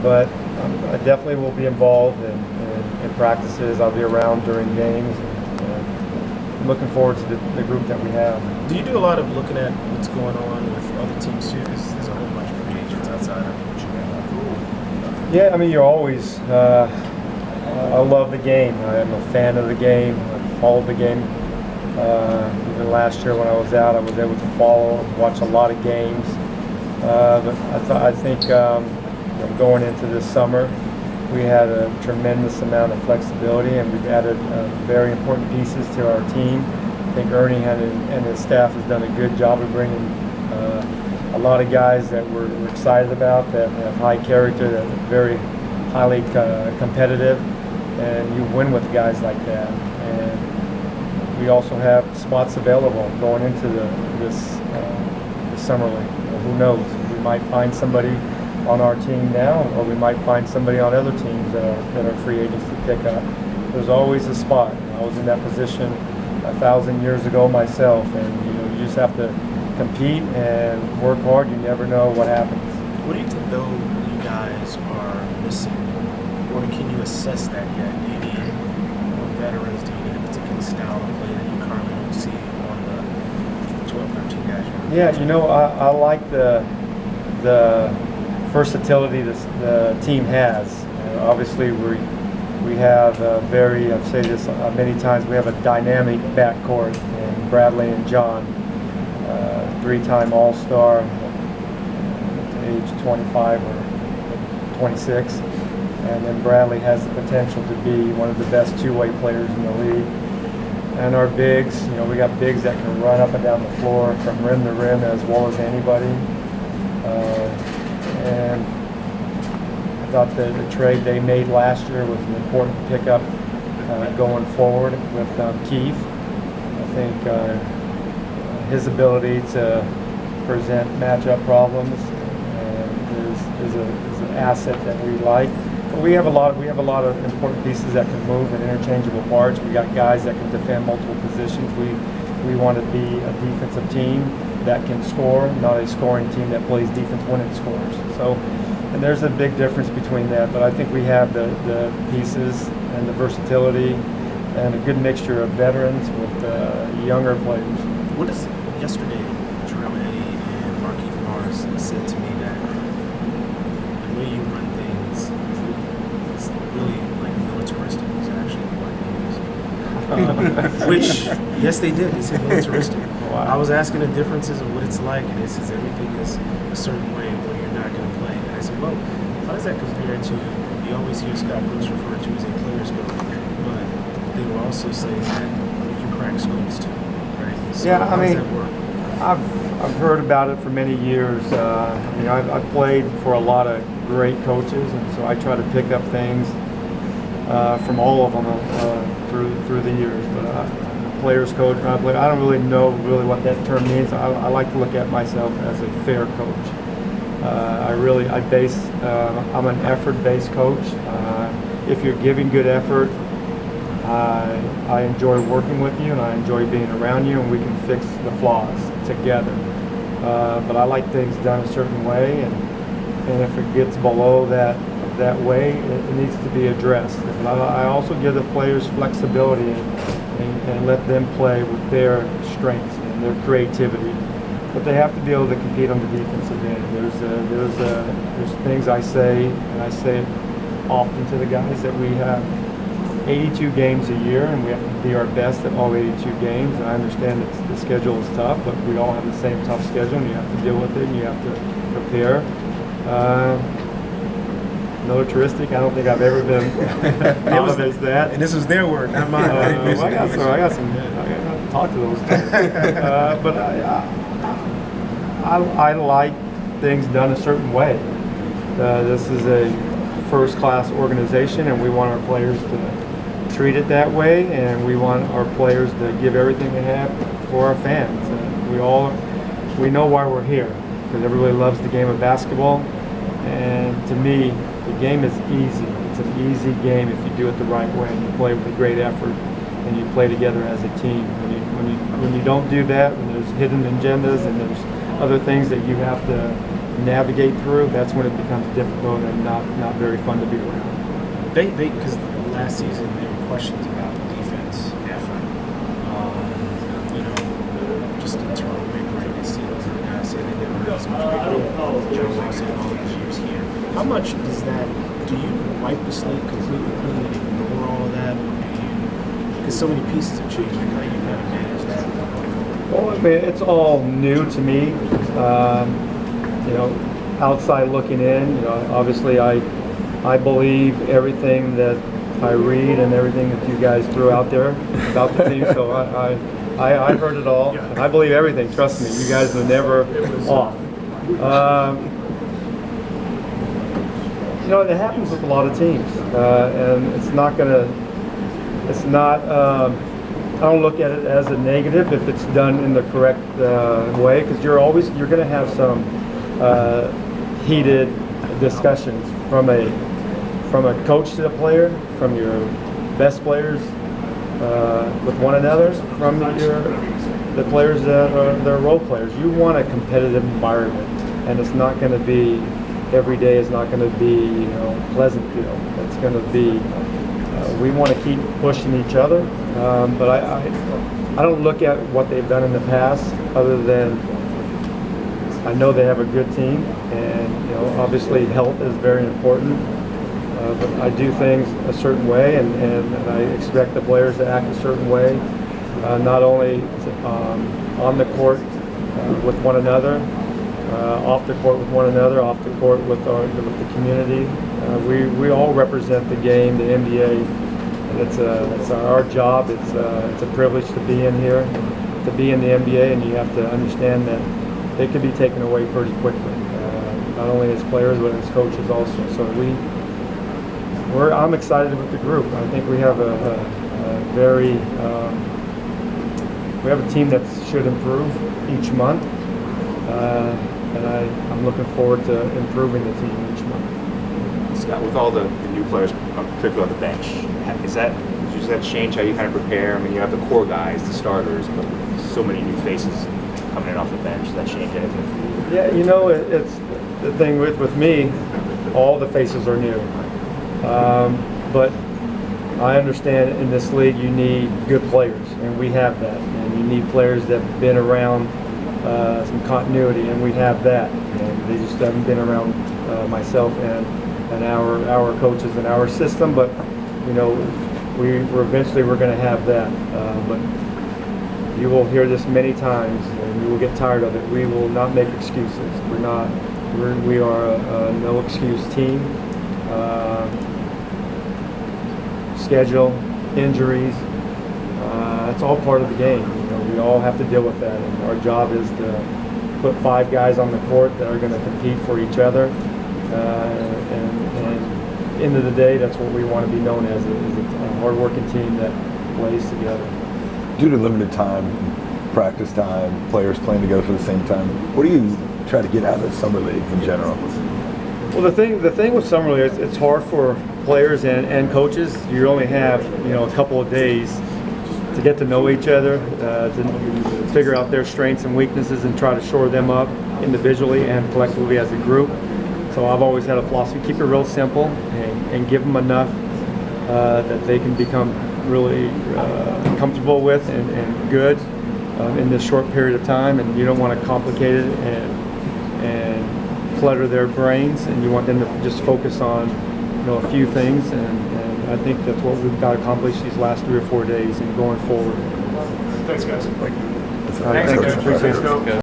but I definitely will be involved in practices. I'll be around during games. I'm looking forward to the group that we have. Do you do a lot of looking at what's going on with other teams too? Because there's a whole bunch of free agents outside of what you have. Yeah, I mean, you're always. I love the game. I'm a fan of the game. I followed the game. Even last year when I was out, I was able to follow and watch a lot of games. But I think going into this summer, we had a tremendous amount of flexibility, and we've added very important pieces to our team. I think Ernie and his staff has done a good job of bringing a lot of guys that we're excited about, that have high character, that are very highly competitive, and you win with guys like that. And we also have spots available going into this summer league. Who knows? We might find somebody on our team now, or we might find somebody on other teams that are free agents to pick up. There's always a spot. I was in that position 1,000 years ago myself, and you just have to compete and work hard. You never know what happens. What do you think, though, you guys are missing, or can you assess that yet? Do you need more veterans? Do you need a particular style of play that you currently don't see on the 12, 13 guys? Yeah, I like the versatility the team has. Obviously, we have I've said this many times, we have a dynamic backcourt in Bradley and John, three-time All-Star, age 25 or 26, and then Bradley has the potential to be one of the best two-way players in the league. And our bigs, we got bigs that can run up and down the floor from rim to rim as well as anybody. And I thought the trade they made last year was an important pickup going forward with Keith. I think his ability to present matchup problems is an asset that we like. But we have a lot of important pieces that can move and interchangeable parts. We got guys that can defend multiple positions. We want to be a defensive team that can score, not a scoring team that plays defense when it scores. So, and there's a big difference between that. But I think we have the pieces and the versatility and a good mixture of veterans with younger players. What is yesterday? Jerome Eddie and Marquise Mars said to me that the way you run things is really like militaristic. It's actually what they use. Which, yes, they did. They said militaristic. Wow. I was asking the differences of what it's like, and it says everything is a certain way where you're not going to play. And I said, well, how does that compare to, you always hear Scott Brooks referred to as a player's coach, but they will also say that you can crack skulls too, right? So yeah, how does that work? I've heard about it for many years. I've played for a lot of great coaches, and so I try to pick up things from all of them through the years. But players coach, I don't really know what that term means. I like to look at myself as a fair coach. I'm an effort-based coach. If you're giving good effort, I enjoy working with you, and I enjoy being around you, and we can fix the flaws together. But I like things done a certain way, and if it gets below that way, it needs to be addressed. But I also give the players flexibility and let them play with their strengths and their creativity. But they have to be able to compete on the defensive end. There's things I say, and I say it often to the guys, that we have 82 games a year, and we have to be our best at all 82 games. And I understand that the schedule is tough, but we all have the same tough schedule, and you have to deal with it, and you have to prepare. Militaristic, I don't think I've ever been thought of as that. And this was their word, not mine. I got to talk to those guys. But I like things done a certain way. This is a first-class organization, and we want our players to treat it that way, and we want our players to give everything they have for our fans. We know why we're here, because everybody loves the game of basketball, and to me, the game is easy. It's an easy game if you do it the right way, and you play with a great effort, and you play together as a team. When you don't do that, when there's hidden agendas and there's other things that you have to navigate through, that's when it becomes difficult and not very fun to be around. Because last season there were questions about the defense effort. You know, just internal bickering. They see those other guys saying they didn't have as much bickering. Joe Ross in all these years here. How much does that? Do you wipe the slate completely clean and ignore all of that, or do you? Because so many pieces have changed. Like how you kind of manage that. Well, I mean, it's all new to me. You know, outside looking in, you know, obviously I believe everything that I read and everything that you guys threw out there about the team. So I heard it all. And I believe everything. Trust me, you guys are never off. You know, it happens with a lot of teams, and it's not gonna. It's not. I don't look at it as a negative if it's done in the correct way, because you're going to have some heated discussions from a coach to the player, from your best players with one another, from the players that are their role players. You want a competitive environment, and it's not going to be every day. Is not going to be, you know, Pleasantville. It's going to be. We want to keep pushing each other, but I don't look at what they've done in the past, other than I know they have a good team, and you know, obviously health is very important. But I do things a certain way, and I expect the players to act a certain way, not only on the court with one another, off the court with one another, off the court with the community. We all represent the game, the NBA. It's our job. It's a privilege to be in here, to be in the NBA, and you have to understand that they could be taken away pretty quickly, not only as players but as coaches also. So I'm excited with the group. I think we have we have a team that should improve each month, and I'm looking forward to improving the team each month. Scott, with all the new players, particularly on the bench, does that change how you kind of prepare? I mean, you have the core guys, the starters, but so many new faces coming in off the bench. Does that change anything for you? Yeah, you know, it's the thing with me, all the faces are new. But I understand in this league you need good players, and we have that. And you need players that have been around some continuity, and we have that. And they just haven't been around myself and our coaches and our system. But you know, we're going to have that. But you will hear this many times, and you will get tired of it. We will not make excuses. We are a no excuse team. Schedule, injuries, it's all part of the game. You know, we all have to deal with that, and our job is to put 5 guys on the court that are going to compete for each other. And end of the day, that's what we want to be known as a hard-working team that plays together. Due to limited time, practice time, players playing together for the same time, what do you try to get out of Summer League in general? Well, the thing with Summer League, it's hard for players and coaches. You only have, you know, a couple of days to get to know each other, to figure out their strengths and weaknesses, and try to shore them up individually and collectively as a group. So I've always had a philosophy: keep it real simple and give them enough that they can become really comfortable with and good in this short period of time. And you don't want to complicate it and clutter their brains, and you want them to just focus on, you know, a few things. And I think that's what we've got to accomplish these last 3 or 4 days and going forward. Thanks, guys. Thank you. Thanks, Coach. Appreciate it.